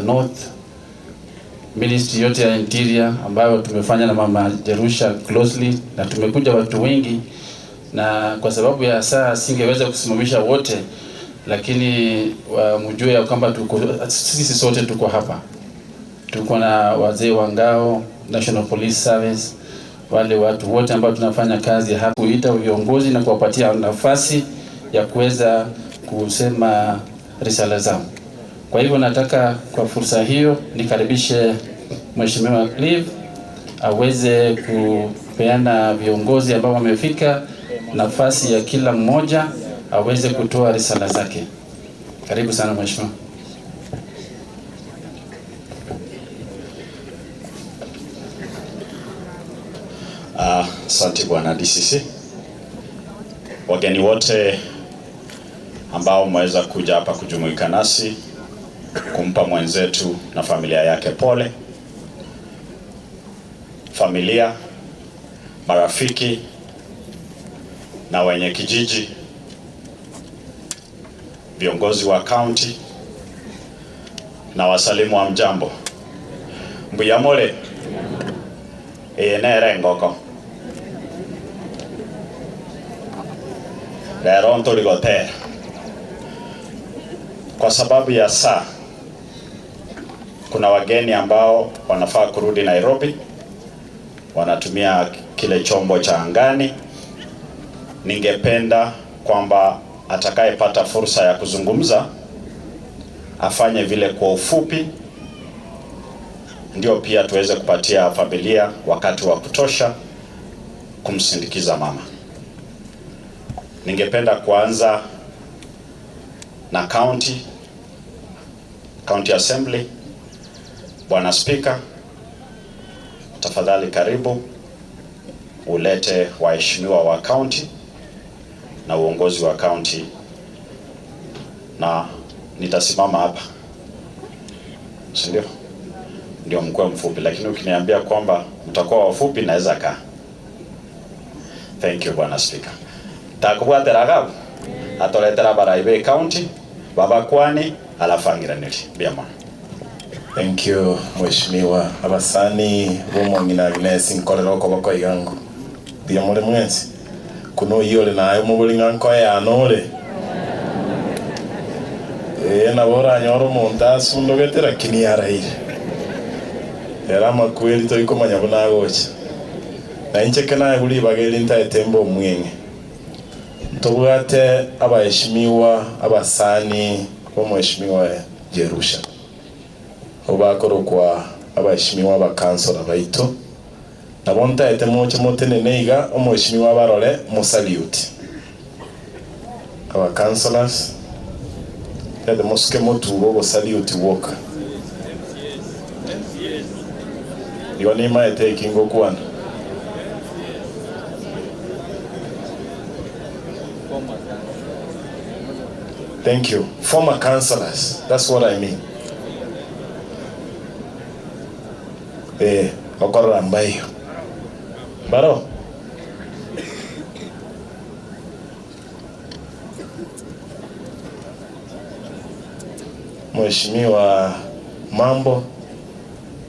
North, Ministry yote ya Interior ambayo tumefanya na Mama Jerusha closely, na tumekuja watu wengi, na kwa sababu ya saa singeweza kusimamisha wote, lakini mjue ya kwamba sisi sote tuko hapa. Tuko na wazee wa ngao, National Police Service, wale watu wote ambao tunafanya kazi hapa, kuita viongozi na kuwapatia nafasi ya kuweza kusema risala zao. Kwa hivyo nataka kwa fursa hiyo nikaribishe Mheshimiwa Clive aweze kupeana viongozi ambao wamefika nafasi ya kila mmoja aweze kutoa risala zake. Karibu sana Mheshimiwa. Asante Bwana DCC. Wageni wote ambao mweza kuja hapa kujumuika nasi kumpa mwenzetu na familia yake pole. Familia, marafiki na wenye kijiji, viongozi wa county na wasalimu wa mjambo. Mbuyamole nere ngoko lero ntuligotera kwa sababu ya saa. Kuna wageni ambao wanafaa kurudi Nairobi, wanatumia kile chombo cha angani. Ningependa kwamba atakayepata fursa ya kuzungumza afanye vile kwa ufupi, ndio pia tuweze kupatia familia wakati wa kutosha kumsindikiza mama. Ningependa kuanza na County Assembly. Bwana Speaker, tafadhali karibu ulete waheshimiwa wa county na uongozi wa county, na nitasimama hapa, ndio mkuu mfupi, lakini ukiniambia kwamba mtakuwa wafupi naweza kaa. Thank you Bwana Speaker. Takubwatera gabu atoletera baraibe county baba kwani alafangiraniri biama. Thank you Mheshimiwa abasani bomongina AGNES nkorero ko bako igango biamole mwenzi kuno yole nayo mubulinga nko ya nore na bora nyoro monta sundo getera kiniara ire era makweli to ikomanya buna gocha na incheke naye buli bageli nta tembo mwenge tubwate abaheshimiwa abasani bo Mheshimiwa Jerusha obakoro kwa abaheshimiwa abakansora baito nabonta ete moche motene neiga omheshimiwa barole musalute abakansolas ede moske motugo go salute walk yoni maete kingo kwana. Thank you. Former councillors, that's what I mean. Okoro ambayo baro Mheshimiwa Mambo